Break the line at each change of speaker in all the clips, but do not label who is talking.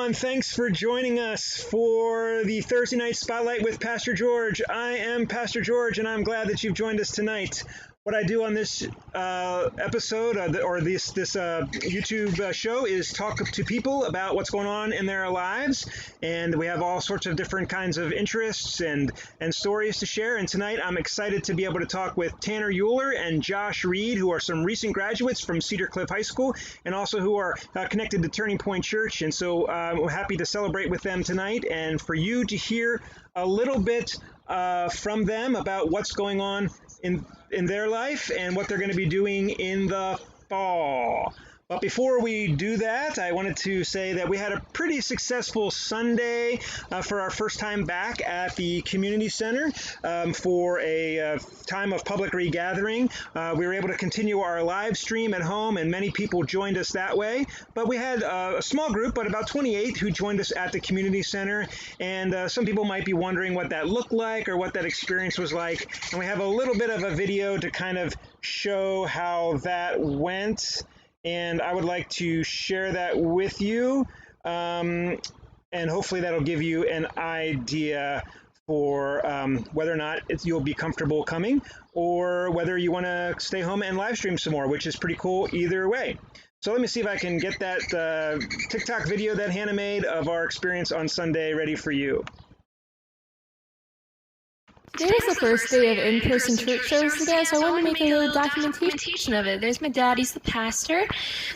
everyone. Thanks for joining us for the Thursday Night Spotlight with Pastor George. I am Pastor George, and I'm glad that you've joined us tonight. What I do on this episode or this YouTube show is talk to people about what's going on in their lives, and we have all sorts of different kinds of interests and stories to share. And tonight I'm excited to be able to talk with Tanner Euler and Josh Reed, who are some recent graduates from Cedar Cliff High School and also who are connected to Turning Point Church. And so we're happy to celebrate with them tonight and for you to hear a little bit from them about what's going on in their life and what they're going to be doing in the fall. But before we do that, I wanted to say that we had a pretty successful Sunday for our first time back at the community center for a time of public regathering. We were able to continue our live stream at home, and many people joined us that way. But we had a small group, but about 28 who joined us at the community center. And some people might be wondering what that looked like or what that experience was like. And we have a little bit of a video to kind of show how that went. And I would like to share that with you, and hopefully that'll give you an idea for whether or not you'll be comfortable coming or whether you want to stay home and live stream some more, which is pretty cool either way. So let me see if I can get that TikTok video that Hannah made of our experience on Sunday ready for you.
Today is the first day of in-person church service again, so I wanted to make a little documentation of it. There's my dad, he's the pastor.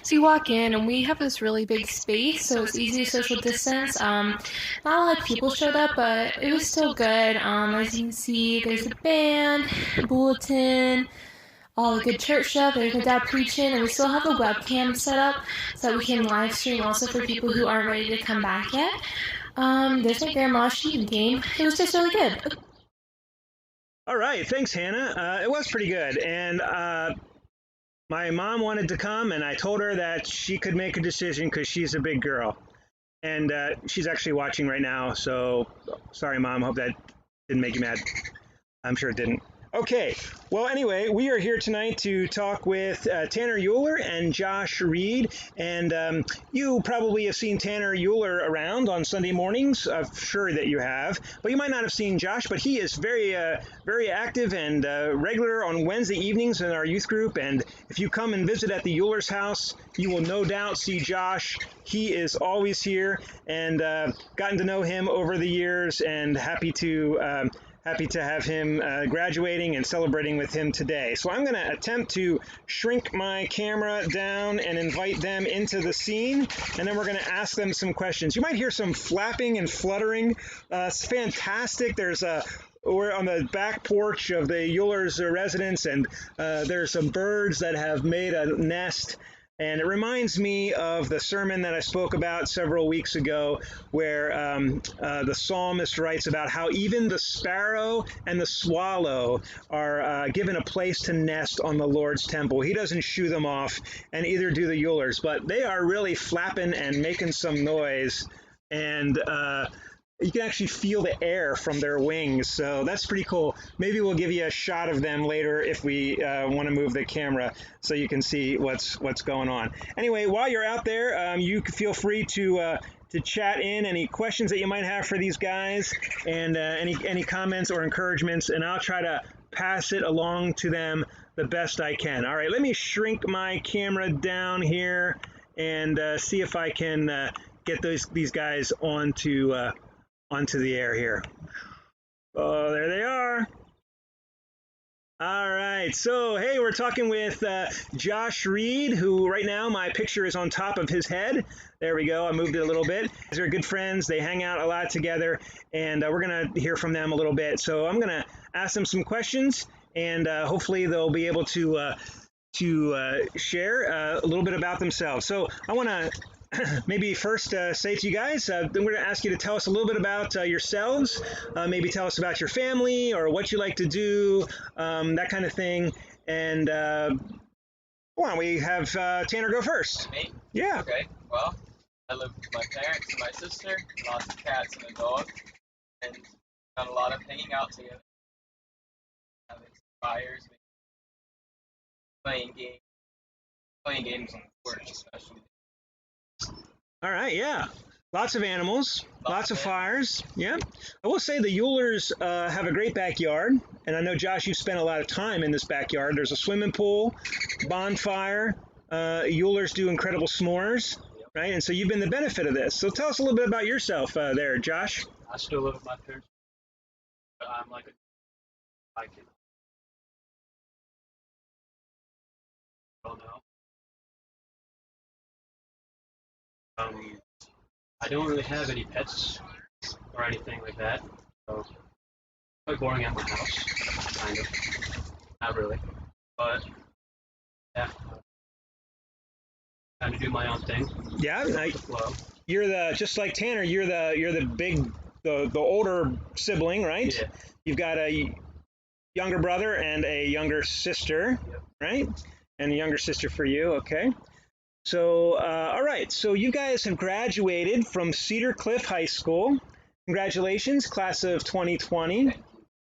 So you walk in, and we have this really big space, so it's easy to social distance. Not a lot of people showed up, but it was still good. As you can see, there's a band, bulletin, all the good church stuff. There's my dad preaching, and we still have a webcam set up so that we can live stream also for people who aren't ready to come back yet. There's my grandma, she even came. It was just really good.
All right, thanks, Hannah. It was pretty good, and my mom wanted to come, and I told her that she could make a decision because she's a big girl, and she's actually watching right now, so sorry, Mom, hope that didn't make you mad. I'm sure it didn't. Okay, well, anyway, we are here tonight to talk with Tanner Euler and Josh Reed, and you probably have seen Tanner Euler around on Sunday mornings. I'm sure that you have, but you might not have seen Josh, but he is very active and regular on Wednesday evenings in our youth group, and if you come and visit at the Euler's house, you will no doubt see Josh. He is always here, and gotten to know him over the years, and happy to have him graduating and celebrating with him today. So I'm going to attempt to shrink my camera down and invite them into the scene, and then we're going to ask them some questions. You might hear some flapping and fluttering. It's fantastic. We're on the back porch of the Euler's residence, and there's some birds that have made a nest. And it reminds me of the sermon that I spoke about several weeks ago, where the psalmist writes about how even the sparrow and the swallow are given a place to nest on the Lord's temple. He doesn't shoo them off, and either do the Eulers, but they are really flapping and making some noise. And you can actually feel the air from their wings, so that's pretty cool. Maybe we'll give you a shot of them later if we want to move the camera so you can see what's going on. Anyway, while you're out there, you can feel free to chat in any questions that you might have for these guys, and any comments or encouragements, and I'll try to pass it along to them the best I can. All right, let me shrink my camera down here and see if I can get these guys onto the air here. Oh, there they are. All right, so hey, we're talking with Josh Reed, who right now my picture is on top of his head. There we go, I moved it a little bit. They're good friends, they hang out a lot together, and we're gonna hear from them a little bit. So I'm gonna ask them some questions, and hopefully they'll be able to share a little bit about themselves. So I wanna maybe first say to you guys, then we're going to ask you to tell us a little bit about yourselves, maybe tell us about your family or what you like to do, that kind of thing. And why don't we have Tanner go first?
Me?
Yeah.
Okay, well, I live with my parents and my sister, lots of cats and a dog, and done a lot of hanging out together, having fires, playing games on the porch especially.
All right, yeah. Lots of animals, lots of fires. Yeah. I will say the Eulers have a great backyard. And I know, Josh, you've spent a lot of time in this backyard. There's a swimming pool, bonfire. Eulers do incredible s'mores, right? And so you've been the benefit of this. So tell us a little bit about yourself there, Josh.
I still live with my parents, but I'm like I can, I don't know. I don't really have any pets or anything like that, so it's quite boring at my house, kind of. Not really, but yeah, kind of do my own thing.
Yeah,
Flow.
you're the just like Tanner. You're the big the older sibling, right?
Yeah.
You've got a younger brother and a younger sister,
Yep.
right? And a younger sister for you. Okay. So, all right. So you guys have graduated from Cedar Cliff High School. Congratulations, class of 2020.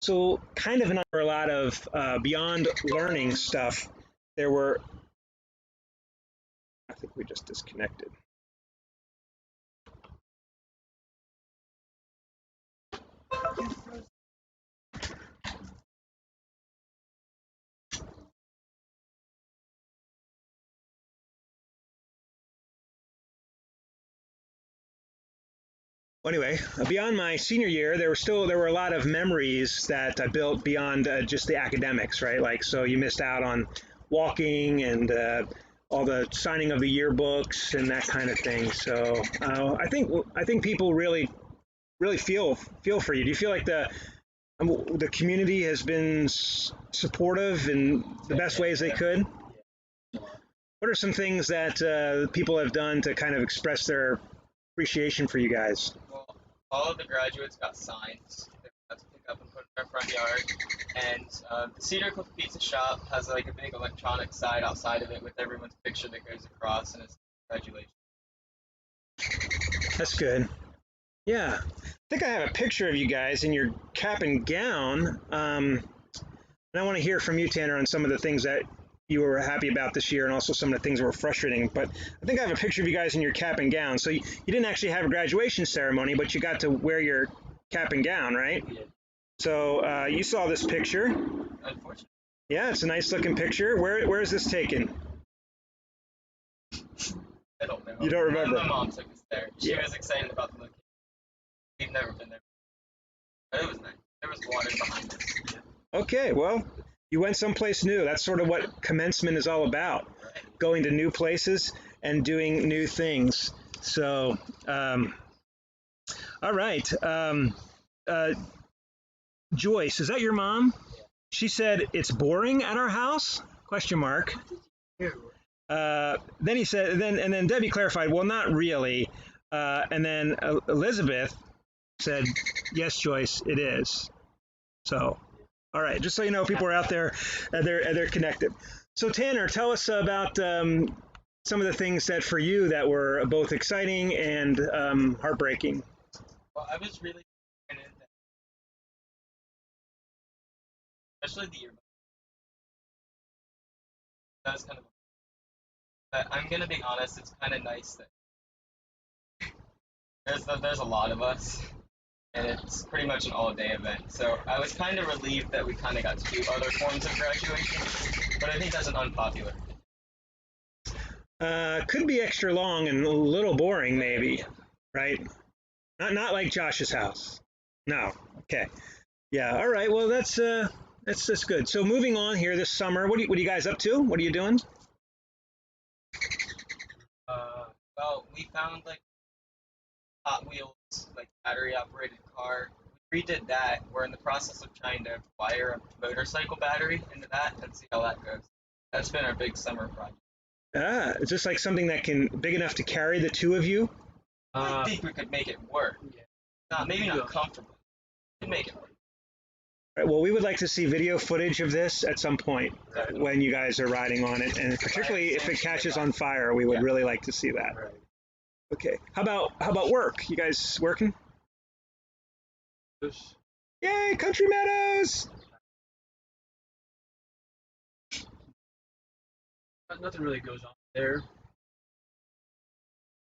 So, kind of a lot of beyond learning stuff. There were, I think we just disconnected. Anyway, beyond my senior year, there were a lot of memories that I built beyond just the academics, right? Like, so you missed out on walking and all the signing of the yearbooks and that kind of thing. So I think people really feel for you. Do you feel like the community has been supportive in the best ways they could? What are some things that people have done to kind of express their appreciation for you guys?
Well, all of the graduates got signs that we got to pick up and put in our front yard. And the Cedar Cliff Pizza Shop has like a big electronic side outside of it with everyone's picture that goes across, and it's congratulations.
That's good. Yeah. I think I have a picture of you guys in your cap and gown. And I want to hear from you, Tanner, on some of the things that you were happy about this year and also some of the things that were frustrating. But I think I have a picture of you guys in your cap and gown. So you didn't actually have a graduation ceremony, but you got to wear your cap and gown, right?
Yeah.
So you saw this picture.
Unfortunately.
Yeah, it's a nice looking picture. Where is this taken?
I don't know.
You don't remember?
My mom took us there. She was excited about the location. We've never been there. But it was nice. There was water behind us.
Okay, well, you went someplace new. That's sort of what commencement is all about.
Right.
Going to new places and doing new things. So, all right. Joyce, is that your mom? She said it's boring at our house? Question mark. Then he said, and then Debbie clarified, well, not really. And then Elizabeth said, yes, Joyce, it is. So, all right, just so you know, people are out there, they're connected. So Tanner, tell us about some of the things that for you that were both exciting and heartbreaking.
Well, I was really excited, especially the yearbook. That was kind of. But I'm gonna be honest, it's kind of nice that there's a lot of us, and it's pretty much an all-day event. So I was kind of relieved that we kind of got to do other forms of graduation, but I think that's an unpopular.
Could be extra long and a little boring, maybe, right? Not like Josh's house. No. Okay. Yeah. All right. Well, that's good. So moving on here this summer, what are you guys up to? What are you doing?
Well, we found like Hot Wheels, like battery operated car. We redid that. We're in the process of trying to wire a motorcycle battery into that and see how that goes. That's been our big summer project.
Is this like something that can big enough to carry the two of you?
I think we could make it work.
Yeah.
Maybe not comfortably. We could make it work.
Right, well, we would like to see video footage of this at some point when you guys are riding on it, and particularly if it catches on fire, we would really like to see that.
Right.
Okay. How about work? You guys working? Yay, Country Meadows!
Nothing really goes on there.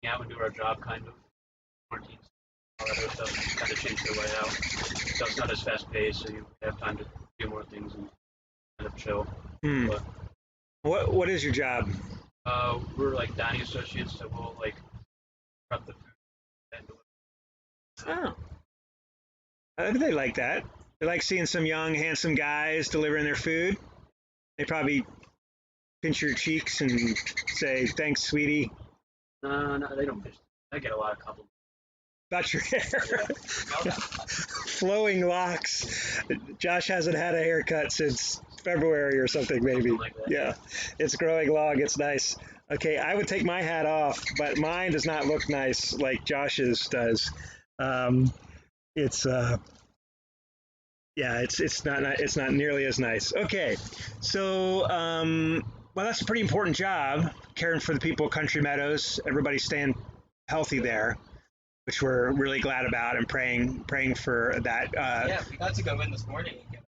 Yeah, we do our job kind of. quarantine, all that other stuff kind of changed their way out. So it's not as fast paced, so you have time to do more things and kind of chill.
Hmm.
But
What is your job?
we're like dining associates, so we'll like prep the food and deliver.
Oh, they like that. They like seeing some young, handsome guys delivering their food. They probably pinch your cheeks and say, "Thanks, sweetie."
No, they don't pitch. I get a lot of compliments.
About your hair.
Yeah.
Flowing locks. Josh hasn't had a haircut since February or something, maybe.
Something like that.
Yeah, it's growing long. It's nice. Okay, I would take my hat off, but mine does not look nice like Josh's does. It's yeah, it's not nearly as nice. Okay, so well, that's a pretty important job, caring for the people of Country Meadows. Everybody's staying healthy there, which we're really glad about, and praying for that.
Yeah, we got to go in this morning and get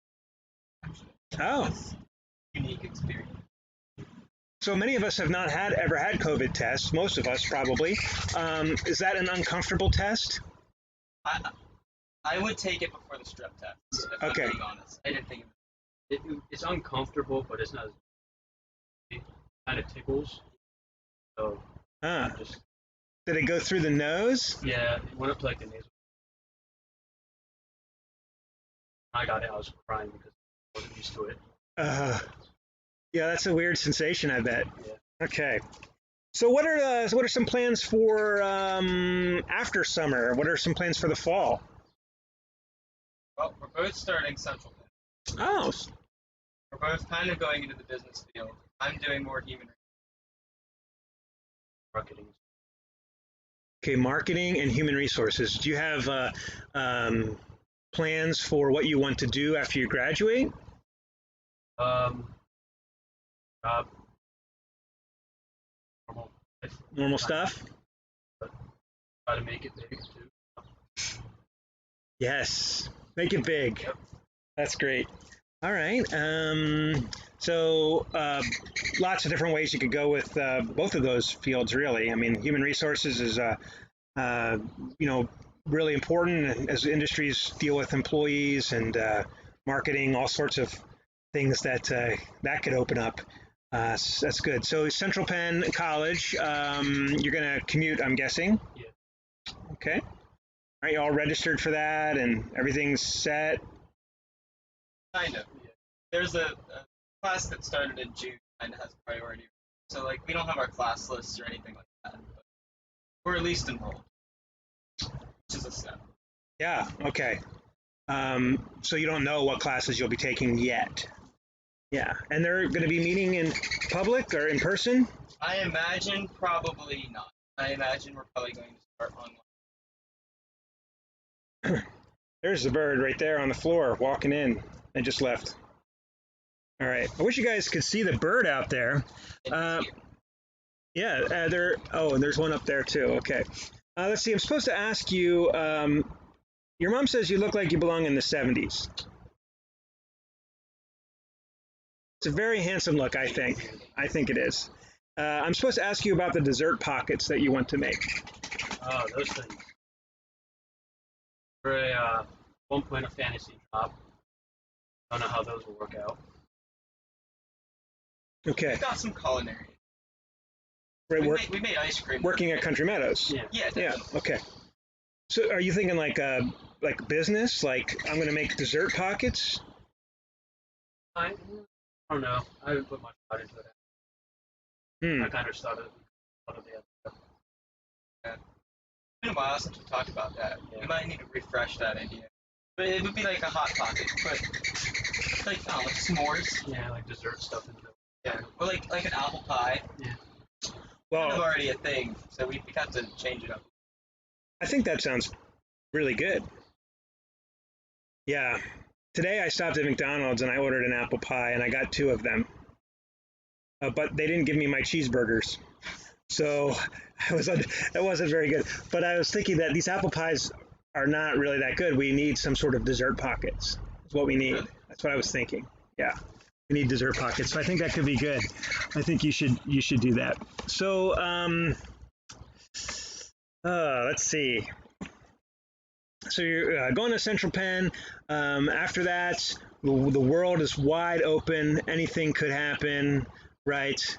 Oh,
a unique experience.
so many of us have not ever had COVID tests. Most of us probably. Is that an uncomfortable test?
I would take it before the strep test, if
Okay.
I'm being honest. I didn't think
It's uncomfortable, but it's not. It kind of tickles. So
Huh.
just
Did it go through the nose?
yeah, it went up to like the nasal. I got it. I was crying because I wasn't used to it.
Yeah, that's a weird sensation, I bet.
Yeah.
Okay. So what are some plans for after summer? What are some plans for the fall?
well, we're both starting Central Penn.
Oh,
We're both kind of going into the business field. I'm doing more human
Marketing.
okay, marketing and human resources. Do you have plans for what you want to do after you graduate?
Um, normal life.
Normal stuff?
Try to make it big too.
Yes. Make it big.
Yep.
That's great. All right. So lots of different ways you could go with both of those fields, really. I mean, human resources is, really important as industries deal with employees and marketing, all sorts of things that could open up. So that's good. So Central Penn College, you're going to commute, I'm guessing.
Yeah.
Okay. Are you all registered for that and everything's set?
Kind of. Yeah. There's a class that started in June and has priority. So, like, we don't have our class lists or anything like that. But we're at least enrolled, which is a step.
Yeah, okay. So you don't know what classes you'll be taking yet. Yeah, and they're going to be meeting in public or in person?
I imagine probably not. I imagine we're probably going to start online.
There's the bird right there on the floor walking in. I just left. All right. I wish you guys could see the bird out there.
And here.
Yeah, and there's one up there too. Okay. Let's see. I'm supposed to ask you. Your mom says you look like you belong in the 70s. It's a very handsome look, I think. I think it is. I'm supposed to ask you about the dessert pockets that you want to make.
Oh, those things. For one point a fantasy job. Don't know how those will work out.
Okay.
We've got some culinary.
Right,
We made ice cream.
working at Country Meadows.
Yeah.
Yeah,
Yeah.
definitely.
Okay. So, are you thinking like business? Like I'm going to make dessert pockets?
I don't know. I haven't put much thought into it.
Hmm.
I kind of started out of the other stuff.
It's been a while since we talked about that.
Yeah.
We might need to refresh that idea. But it would be like a hot pocket, but like, I don't know, like s'mores.
Yeah, like dessert stuff in the middle.
Yeah. Or like an apple pie.
Yeah.
Kind of
Well,
already a thing, so we have to change it up.
I think that sounds really good. Yeah. Today I stopped at McDonald's and I ordered an apple pie and I got 2 of them. But they didn't give me my cheeseburgers. So that wasn't very good. But I was thinking that these apple pies are not really that good. We need some sort of dessert pockets. That's what we need.
Really?
That's what I was thinking. Yeah. We need dessert pockets. So I think that could be good. I think you should do that. So let's see. So you're going to Central Penn. After that, the world is wide open. Anything could happen, right?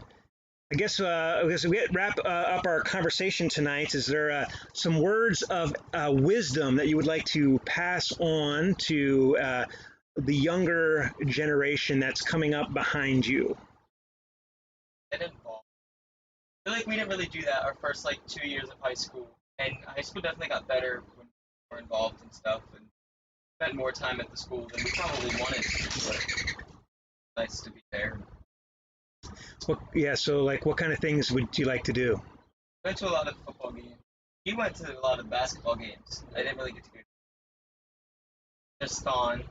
I guess as we wrap up our conversation tonight, is there some words of wisdom that you would like to pass on to the younger generation that's coming up behind you?
Get involved. I feel like we didn't really do that our first like 2 years of high school, and high school definitely got better when we were involved and stuff, and spent more time at the school than we probably wanted to. But it's nice to be there.
Yeah, so like what kind of things would you like to do?
Went to a lot of football games. He went to a lot of basketball games. I didn't really get to go. Just Thon.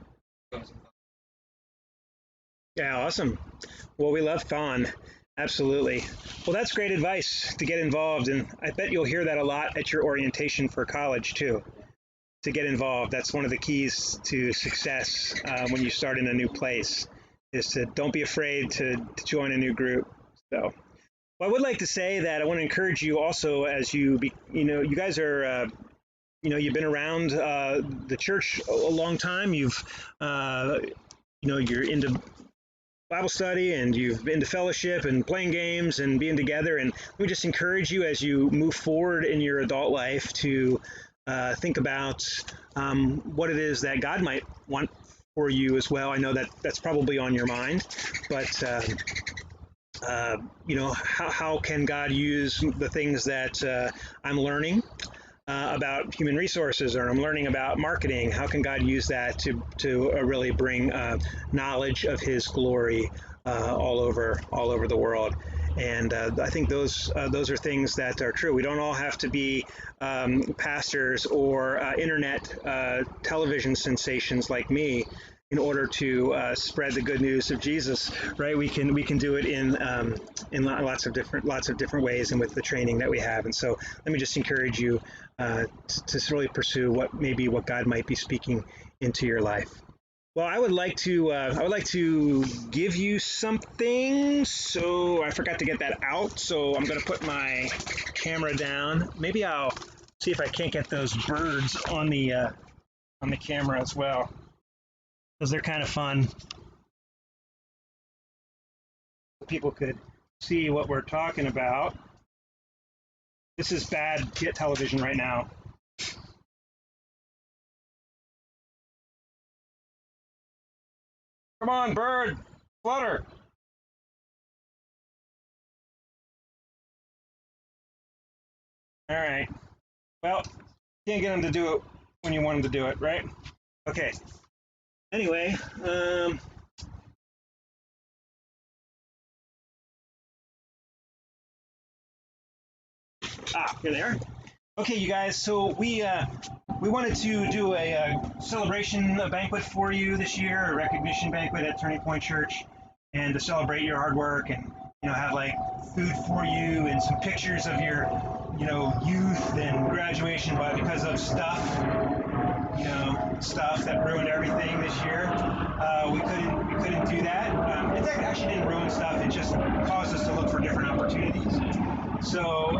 Yeah, awesome. Well, we love Thon. Absolutely. Well, that's great advice to get involved, and I bet you'll hear that a lot at your orientation for college too. To get involved, that's one of the keys to success when you start in a new place. Is to don't be afraid to join a new group. So, well, I would like to say that I want to encourage you also as you guys are you've been around the church a long time. You've you're into Bible study and you've been to fellowship and playing games and being together. And we just encourage you as you move forward in your adult life to think about what it is that God might want for you as well. I know that that's probably on your mind, but how can God use the things that I'm learning about human resources, or I'm learning about marketing? How can God use that to really bring knowledge of His glory all over the world? And I think those are things that are true. We don't all have to be pastors or internet television sensations like me in order to spread the good news of Jesus, right? We can do it in lots of different ways, and with the training that we have. And so, let me just encourage you to really pursue what God might be speaking into your life. Well, I would like to give you something. So I forgot to get that out. So I'm going to put my camera down. Maybe I'll see if I can't get those birds on the camera as well, because they're kind of fun. People could see what we're talking about. This is bad television right now. Come on, bird, flutter. All right. Well, can't get them to do it when you want them to do it, right? Okay. Anyway, here they are. Okay, you guys. So we wanted to do a celebration, a banquet for you this year, a recognition banquet at Turning Point Church, and to celebrate your hard work, and have like food for you and some pictures of your youth and graduation. But because of stuff that ruined everything this year, we couldn't do that. It actually didn't ruin stuff. It just caused us to look for different opportunities. So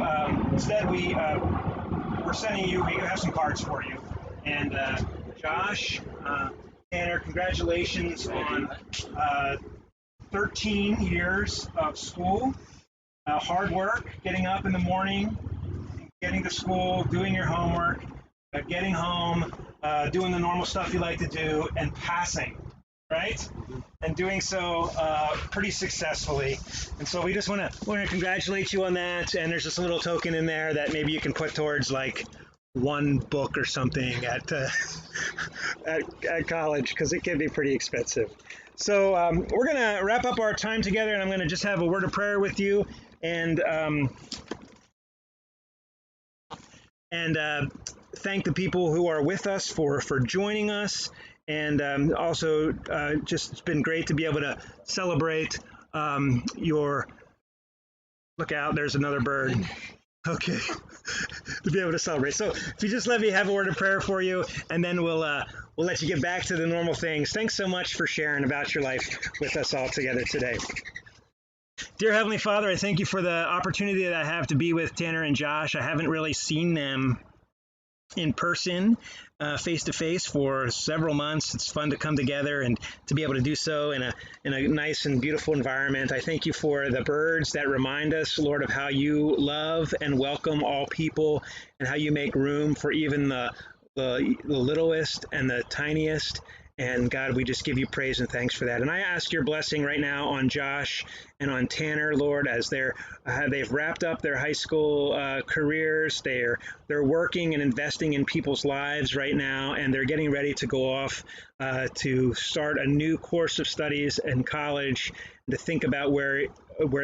instead, we're sending you. We have some cards for you. And Josh, Tanner, congratulations on 13 years of school, hard work, getting up in the morning, getting to school, doing your homework, getting home, doing the normal stuff you like to do, and passing, right? Mm-hmm. And doing so pretty successfully. And so we just want to congratulate you on that. And there's just a little token in there that maybe you can put towards like one book or something at college, because it can be pretty expensive. So we're going to wrap up our time together, and I'm going to just have a word of prayer with you, and thank the people who are with us for joining us. And also, just it's been great to be able to celebrate your. Look out! There's another bird. Okay, to be able to celebrate. So, if you just let me have a word of prayer for you, and then we'll let you get back to the normal things. Thanks so much for sharing about your life with us all together today. Dear Heavenly Father, I thank you for the opportunity that I have to be with Tanner and Josh. I haven't really seen them in person, face to face for several months. It's fun to come together and to be able to do so in a nice and beautiful environment. I thank you for the birds that remind us, Lord, of how you love and welcome all people and how you make room for even the littlest and the tiniest. And God, we just give you praise and thanks for that. And I ask your blessing right now on Josh and on Tanner, Lord, as they've wrapped up their high school careers. They're working and investing in people's lives right now, and they're getting ready to go off to start a new course of studies in college, to think about where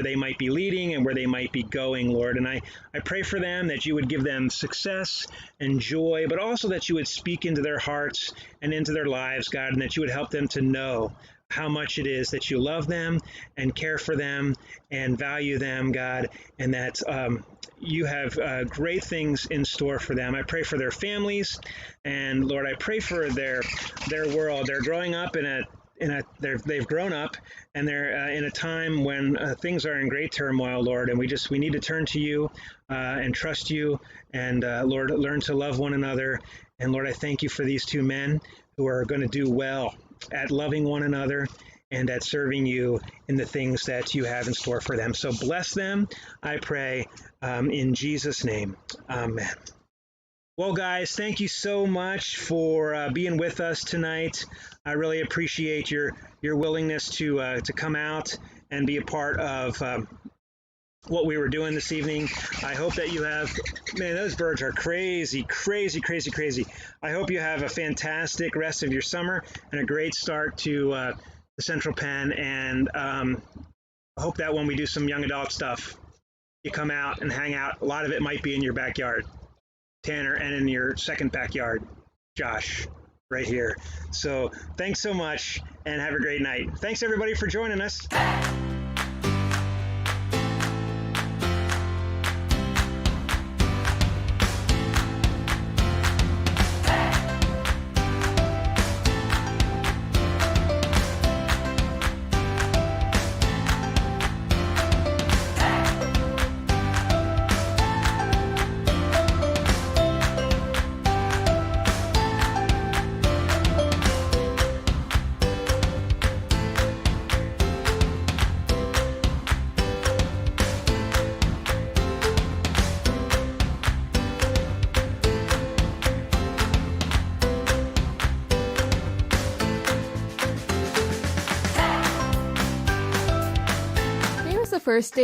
they might be leading and where they might be going, Lord. And I pray for them that you would give them success and joy, but also that you would speak into their hearts and into their lives, God, and that you would help them to know how much it is that you love them and care for them and value them, God, and that you have great things in store for them. I pray for their families, and Lord, I pray for their world. They're growing up they've grown up, and they're in a time when things are in great turmoil, Lord, and we need to turn to you and trust you, and Lord, learn to love one another. And Lord, I thank you for these two men who are going to do well at loving one another and at serving you in the things that you have in store for them. So bless them, I pray, in Jesus' name. Amen. Well, guys, thank you so much for being with us tonight. I really appreciate your willingness to come out and be a part of what we were doing this evening. I hope that you have, man, those birds are crazy, crazy, crazy, crazy. I hope you have a fantastic rest of your summer and a great start to the Central Penn. And I hope that when we do some young adult stuff, you come out and hang out. A lot of it might be in your backyard, Tanner, and in your second backyard, Josh, right here. So thanks so much and have a great night. Thanks everybody for joining us.
Today was the first day